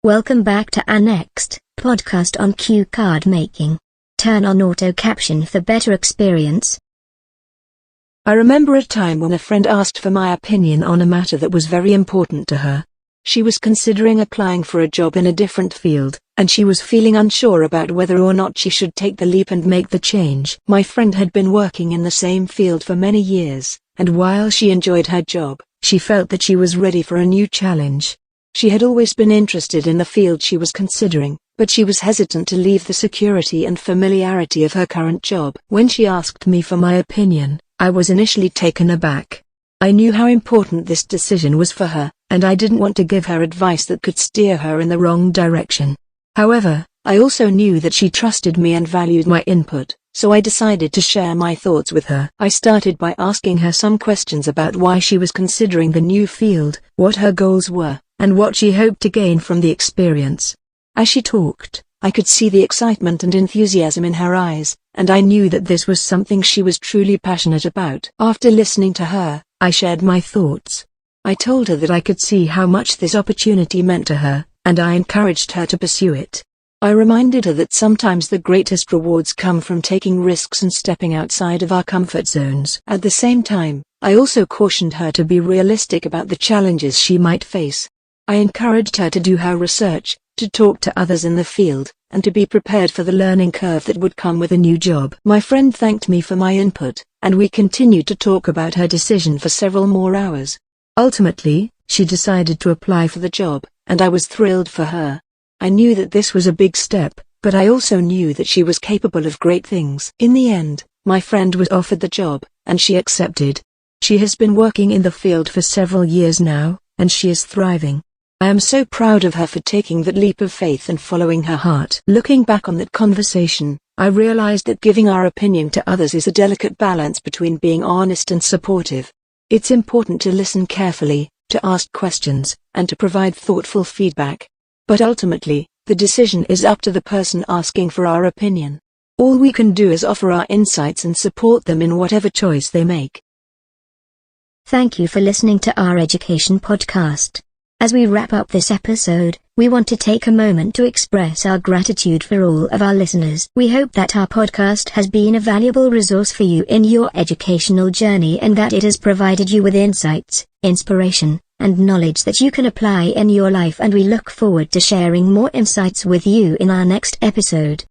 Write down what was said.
Welcome back to our next podcast on cue card making. Turn on auto caption for better experience. I remember a time when a friend asked for my opinion on a matter that was very important to her. She was considering applying for a job in a different field, and she was feeling unsure about whether or not she should take the leap and make the change. My friend had been working in the same field for many years, and while she enjoyed her job, she felt that she was ready for a new challenge. She had always been interested in the field she was considering, but she was hesitant to leave the security and familiarity of her current job. When she asked me for my opinion, I was initially taken aback. I knew how important this decision was for her, and I didn't want to give her advice that could steer her in the wrong direction. However, I also knew that she trusted me and valued my input, so I decided to share my thoughts with her. I started by asking her some questions about why she was considering the new field, what her goals were, and what she hoped to gain from the experience. As she talked, I could see the excitement and enthusiasm in her eyes, and I knew that this was something she was truly passionate about. After listening to her, I shared my thoughts. I told her that I could see how much this opportunity meant to her, and I encouraged her to pursue it. I reminded her that sometimes the greatest rewards come from taking risks and stepping outside of our comfort zones. At the same time, I also cautioned her to be realistic about the challenges she might face. I encouraged her to do her research, to talk to others in the field, and to be prepared for the learning curve that would come with a new job. My friend thanked me for my input, and we continued to talk about her decision for several more hours. Ultimately, she decided to apply for the job, and I was thrilled for her. I knew that this was a big step, but I also knew that she was capable of great things. In the end, my friend was offered the job, and she accepted. She has been working in the field for several years now, and she is thriving. I am so proud of her for taking that leap of faith and following her heart. Looking back on that conversation, I realized that giving our opinion to others is a delicate balance between being honest and supportive. It's important to listen carefully, to ask questions, and to provide thoughtful feedback. But ultimately, the decision is up to the person asking for our opinion. All we can do is offer our insights and support them in whatever choice they make. Thank you for listening to our education podcast. As we wrap up this episode, we want to take a moment to express our gratitude for all of our listeners. We hope that our podcast has been a valuable resource for you in your educational journey and that it has provided you with insights, inspiration, and knowledge that you can apply in your life, and we look forward to sharing more insights with you in our next episode.